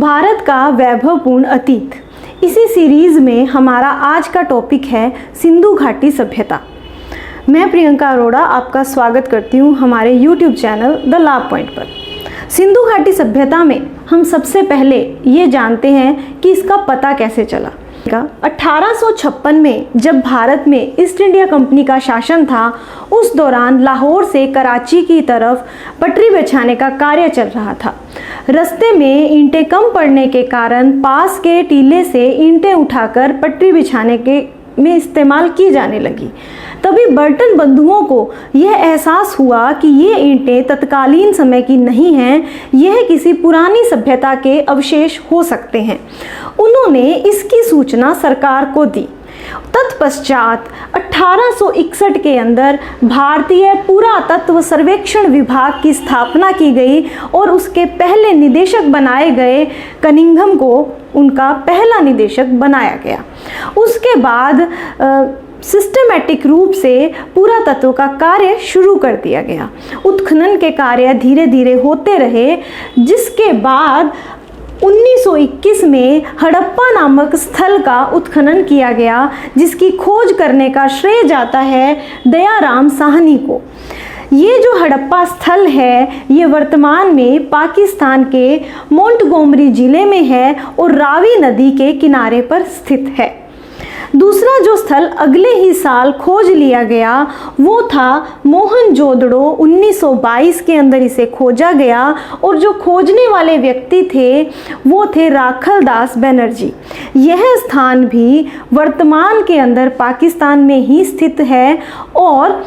भारत का वैभवपूर्ण अतीत। इसी सीरीज़ में हमारा आज का टॉपिक है सिंधु घाटी सभ्यता। मैं प्रियंका अरोड़ा आपका स्वागत करती हूँ हमारे YouTube चैनल द लाभ पॉइंट पर। सिंधु घाटी सभ्यता में हम सबसे पहले ये जानते हैं कि इसका पता कैसे चला। 1856 में जब भारत में ईस्ट इंडिया कंपनी का शासन था, उस दौरान लाहौर से कराची की तरफ पटरी बिछाने का कार्य चल रहा था। रास्ते में ईंटें कम पड़ने के कारण पास के टीले से ईंटें उठाकर पटरी बिछाने में इस्तेमाल की जाने लगी। तभी बर्टन बंधुओं को यह एहसास हुआ कि ये ईंटें तत्कालीन समय की नहीं हैं, यह किसी पुरानी सभ्यता के अवशेष हो सकते हैं। उन्होंने इसकी सूचना सरकार को दी। तत्पश्चात 1861 के अंदर भारतीय पुरातत्व सर्वेक्षण विभाग की स्थापना की गई और उसके पहले निदेशक बनाए गए कनिंघम को उनका पहला निदेशक बनाया गया। उसके बाद सिस्टमैटिक रूप से पुरातत्व का कार्य शुरू कर दिया गया। उत्खनन के कार्य धीरे धीरे होते रहे, जिसके बाद 1921 में हड़प्पा नामक स्थल का उत्खनन किया गया, जिसकी खोज करने का श्रेय जाता है दयाराम साहनी को। ये जो हड़प्पा स्थल है, ये वर्तमान में पाकिस्तान के मोंटगोमरी जिले में है और रावी नदी के किनारे पर स्थित है। दूसरा जो स्थल अगले ही साल खोज लिया गया वो था मोहनजोदड़ो। 1922 के अंदर इसे खोजा गया और जो खोजने वाले व्यक्ति थे वो थे राखल दास बनर्जी। यह स्थान भी वर्तमान के अंदर पाकिस्तान में ही स्थित है और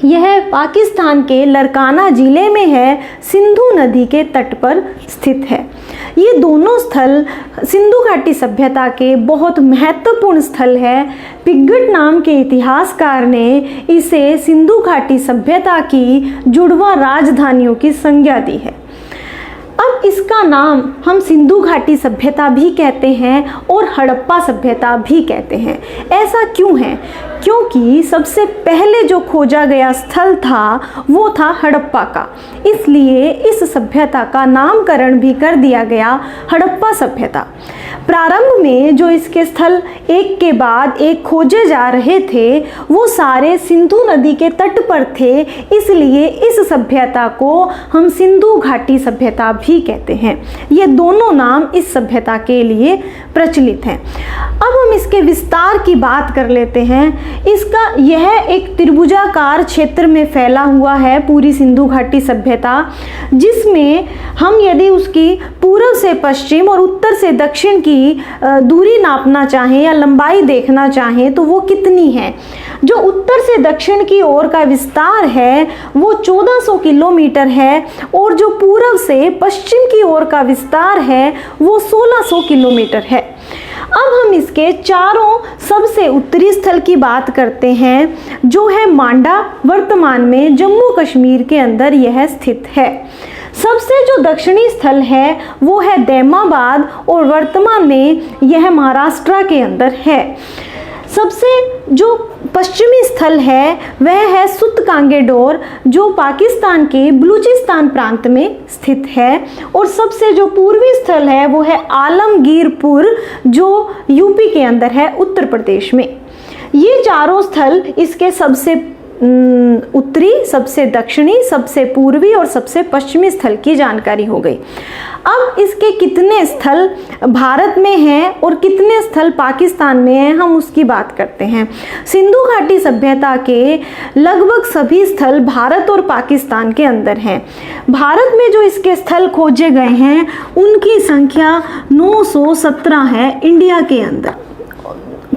यह पाकिस्तान के लरकाना जिले में है, सिंधु नदी के तट पर स्थित है। ये दोनों स्थल सिंधु घाटी सभ्यता के बहुत महत्वपूर्ण स्थल है। पिगट नाम के इतिहासकार ने इसे सिंधु घाटी सभ्यता की जुड़वा राजधानियों की संज्ञा दी है। अब इसका नाम हम सिंधु घाटी सभ्यता भी कहते हैं और हड़प्पा सभ्यता भी कहते हैं। ऐसा क्यों है? क्योंकि सबसे पहले जो खोजा गया स्थल था वो था हड़प्पा का, इसलिए इस सभ्यता का नामकरण भी कर दिया गया हड़प्पा सभ्यता। प्रारंभ में जो इसके स्थल एक के बाद एक खोजे जा रहे थे वो सारे सिंधु नदी के तट पर थे, इसलिए इस सभ्यता को हम सिंधु घाटी सभ्यता भी कहते हैं। ये दोनों नाम इस सभ्यता के लिए प्रचलित हैं। अब हम इसके विस्तार की बात कर लेते हैं। इसका यह एक त्रिभुजाकार क्षेत्र में फैला हुआ है पूरी सिंधु घाटी सभ्यता, जिसमें हम यदि उसकी पूर्व से पश्चिम और उत्तर से दक्षिण की दूरी नापना चाहें या लंबाई देखना चाहें तो वो कितनी है। जो उत्तर से दक्षिण की ओर का विस्तार है वो 1400 किलोमीटर है और जो पूर्व से पश्चिम की ओर का विस्तार है वो 1600 किलोमीटर है। अब हम इसके चारों सबसे उत्तरी स्थल की बात करते हैं, जो है मांडा। वर्तमान में जम्मू कश्मीर के अंदर यह स्थित है। सबसे जो दक्षिणी स्थल है वो है दैमाबाद और वर्तमान में यह महाराष्ट्र के अंदर है। सबसे जो पश्चिमी स्थल है वह है सुतकांगेडोर, जो पाकिस्तान के बलूचिस्तान प्रांत में स्थित है। और सबसे जो पूर्वी स्थल है वो है आलमगीरपुर, जो यूपी के अंदर है, उत्तर प्रदेश में। ये चारों स्थल इसके सबसे उत्तरी, सबसे दक्षिणी, सबसे पूर्वी और सबसे पश्चिमी स्थल की जानकारी हो गई। अब इसके कितने स्थल भारत में हैं और कितने स्थल पाकिस्तान में हैं, हम उसकी बात करते हैं। सिंधु घाटी सभ्यता के लगभग सभी स्थल भारत और पाकिस्तान के अंदर हैं। भारत में जो इसके स्थल खोजे गए हैं उनकी संख्या 917 है इंडिया के अंदर।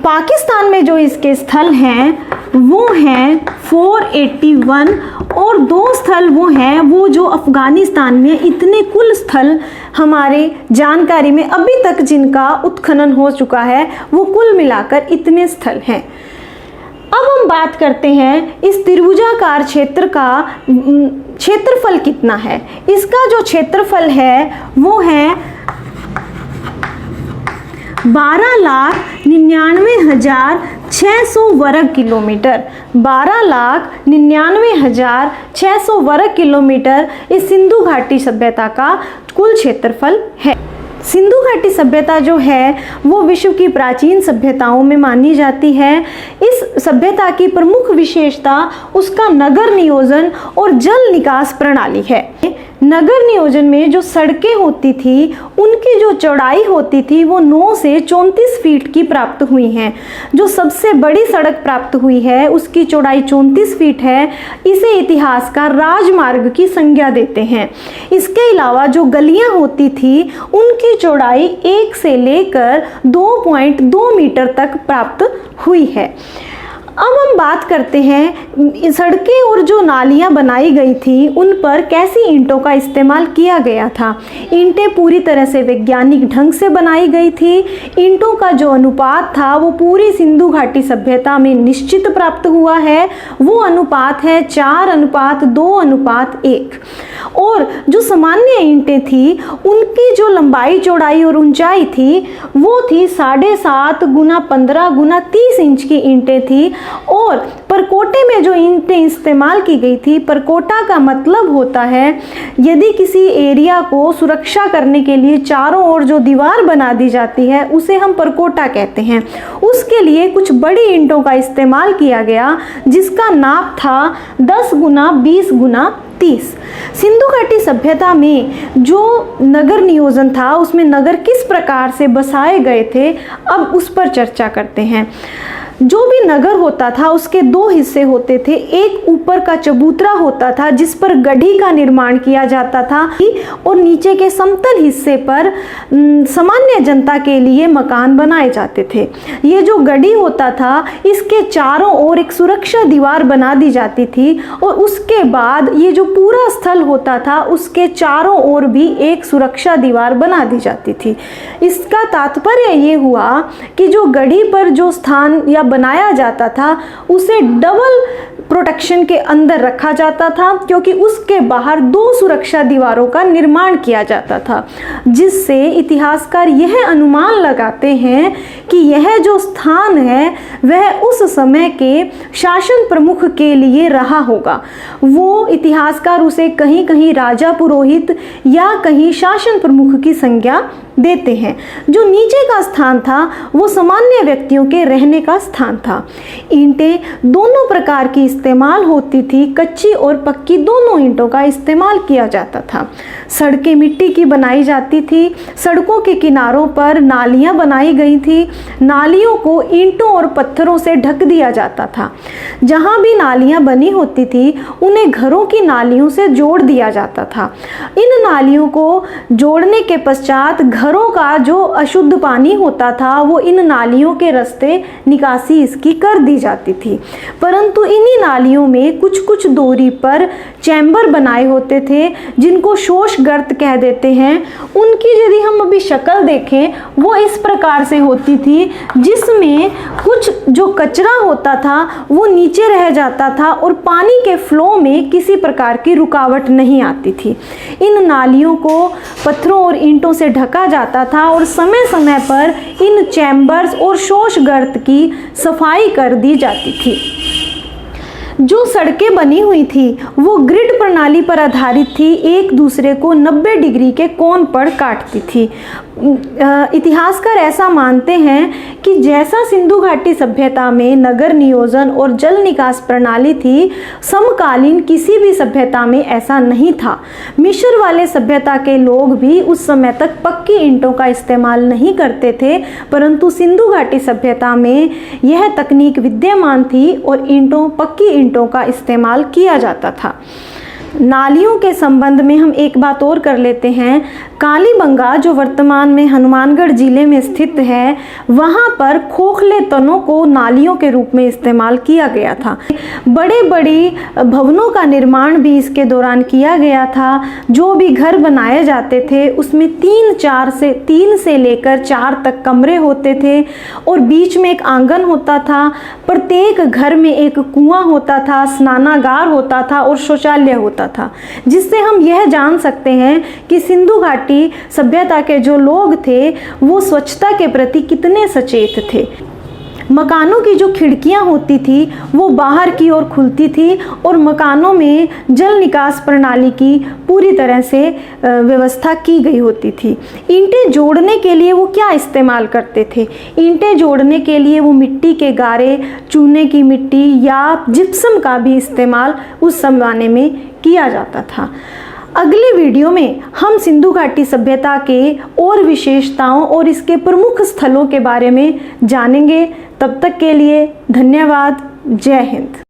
पाकिस्तान में जो इसके स्थल हैं वो हैं 481 और 2 स्थल वो हैं वो जो अफ़गानिस्तान में। इतने कुल स्थल हमारे जानकारी में अभी तक जिनका उत्खनन हो चुका है वो कुल मिलाकर इतने स्थल हैं। अब हम बात करते हैं इस त्रिभुजाकार क्षेत्र का क्षेत्रफल कितना है। इसका जो क्षेत्रफल है वो है 12,99,600 वर्ग किलोमीटर। 12,99,600 वर्ग किलोमीटर इस सिंधु घाटी सभ्यता का कुल क्षेत्रफल है। सिंधु घाटी सभ्यता जो है वो विश्व की प्राचीन सभ्यताओं में मानी जाती है। इस सभ्यता की प्रमुख विशेषता उसका नगर नियोजन और जल निकास प्रणाली है। नगर नियोजन में जो सड़कें होती थी उनकी जो चौड़ाई होती थी वो 9 से 34 फीट की प्राप्त हुई हैं। जो सबसे बड़ी सड़क प्राप्त हुई है उसकी चौड़ाई 34 फीट है। इसे इतिहासकार राजमार्ग की संज्ञा देते हैं। इसके अलावा जो गलियां होती थी उनकी चौड़ाई 1 से लेकर 2.2 मीटर तक प्राप्त हुई है। अब हम बात करते हैं सड़कें और जो नालियां बनाई गई थी उन पर कैसी ईंटों का इस्तेमाल किया गया था। ईंटें पूरी तरह से वैज्ञानिक ढंग से बनाई गई थी। ईंटों का जो अनुपात था वो पूरी सिंधु घाटी सभ्यता में निश्चित प्राप्त हुआ है। वो अनुपात है 4:2:1। और जो सामान्य ईंटें थी उनकी जो लंबाई चौड़ाई और ऊंचाई थी वो थी 7.5 × 15 × 30 इंच की ईंटें थी। और परकोटे में जो ईंटें इस्तेमाल की गई थी, परकोटा का मतलब होता है यदि किसी एरिया को सुरक्षा करने के लिए चारों ओर जो दीवार बना दी जाती है उसे हम परकोटा कहते हैं। उसके लिए कुछ बड़ी ईंटों का इस्तेमाल किया गया जिसका नाप था 10 × 20 × 30। सिंधु घाटी सभ्यता में जो नगर नियोजन था उसमें नगर किस प्रकार से बसाए गए थे, अब उस पर चर्चा करते हैं। जो भी नगर होता था उसके 2 हिस्से होते थे। एक ऊपर का चबूतरा होता था जिस पर गढ़ी का निर्माण किया जाता था और नीचे के समतल हिस्से पर सामान्य जनता के लिए मकान बनाए जाते थे। ये जो गढ़ी होता था इसके चारों ओर एक सुरक्षा दीवार बना दी जाती थी और उसके बाद ये जो पूरा स्थल होता था उसके चारों ओर भी एक सुरक्षा दीवार बना दी जाती थी। इसका तात्पर्य ये हुआ कि जो गढ़ी पर जो स्थान या बनाया जाता था उसे डबल प्रोटेक्शन के अंदर रखा जाता था क्योंकि उसके बाहर 2 सुरक्षा दीवारों का निर्माण किया जाता था, जिससे इतिहासकार यह अनुमान लगाते हैं कि यह जो स्थान है वह उस समय के शासन प्रमुख के लिए रहा होगा। वो इतिहासकार उसे कहीं कहीं राजा पुरोहित या कहीं शासन प्रमुख की संज्ञा देते हैं। जो नीचे का स्थान था वो सामान्य व्यक्तियों के रहने का स्थान था। ईंटें दोनों प्रकार की इस्तेमाल होती थी, कच्ची और पक्की दोनों ईंटों का इस्तेमाल किया जाता था। सड़कें मिट्टी की बनाई जाती थी। सड़कों के किनारों पर नालियां बनाई गई थी। नालियों को ईंटों और पत्थरों से ढक दिया जाता था। जहां भी नालियां बनी होती थी उन्हें घरों की नालियों से जोड़ दिया जाता था। इन नालियों को जोड़ने के पश्चात घरों का जो अशुद्ध पानी होता था वो इन नालियों के रास्ते निकासी इसकी कर दी जाती थी। परंतु इन्हीं नालियों में कुछ कुछ दूरी पर चैम्बर बनाए होते थे जिनको शोष गर्त कह देते हैं। उनकी यदि हम अभी शक्ल देखें वो इस प्रकार से होती थी जिसमें कुछ जो कचरा होता था वो नीचे रह जाता था और पानी के फ्लो में किसी प्रकार की रुकावट नहीं आती थी। इन नालियों को पत्थरों और ईंटों से ढका जाता था और समय समय पर इन चैम्बर्स और शोष गर्त की सफाई कर दी जाती थी। जो सड़कें बनी हुई थी वो ग्रिड प्रणाली पर आधारित थी, एक दूसरे को 90 डिग्री के कोण पर काटती थी। इतिहासकार ऐसा मानते हैं कि जैसा सिंधु घाटी सभ्यता में नगर नियोजन और जल निकास प्रणाली थी, समकालीन किसी भी सभ्यता में ऐसा नहीं था। मिस्र वाले सभ्यता के लोग भी उस समय तक पक्की ईंटों का इस्तेमाल नहीं करते थे, परंतु सिंधु घाटी सभ्यता में यह तकनीक विद्यमान थी और पक्की ईंटों का इस्तेमाल किया जाता था। नालियों के संबंध में हम एक बात और कर लेते हैं। कालीबंगा जो वर्तमान में हनुमानगढ़ जिले में स्थित है, वहाँ पर खोखले तनों को नालियों के रूप में इस्तेमाल किया गया था। बड़े बड़ी भवनों का निर्माण भी इसके दौरान किया गया था। जो भी घर बनाए जाते थे उसमें 3 से लेकर 4 तक कमरे होते थे और बीच में एक आंगन होता था। प्रत्येक घर में एक कुआं होता था, स्नानागार होता था और शौचालय होता था, जिससे हम यह जान सकते हैं कि सिंधु घाटी सभ्यता के जो लोग थे वो स्वच्छता के प्रति कितने सचेत थे। मकानों की जो खिड़कियां होती थी वो बाहर की ओर खुलती थी और मकानों में जल निकास प्रणाली की पूरी तरह से व्यवस्था की गई होती थी। ईंटें जोड़ने के लिए वो क्या इस्तेमाल करते थे? ईंटें जोड़ने के लिए वो मिट्टी के गारे, चूने की मिट्टी या जिप्सम का भी इस्तेमाल उस ज़माने में किया जाता था। अगले वीडियो में हम सिंधु घाटी सभ्यता के और विशेषताओं और इसके प्रमुख स्थलों के बारे में जानेंगे। तब तक के लिए धन्यवाद। जय हिंद।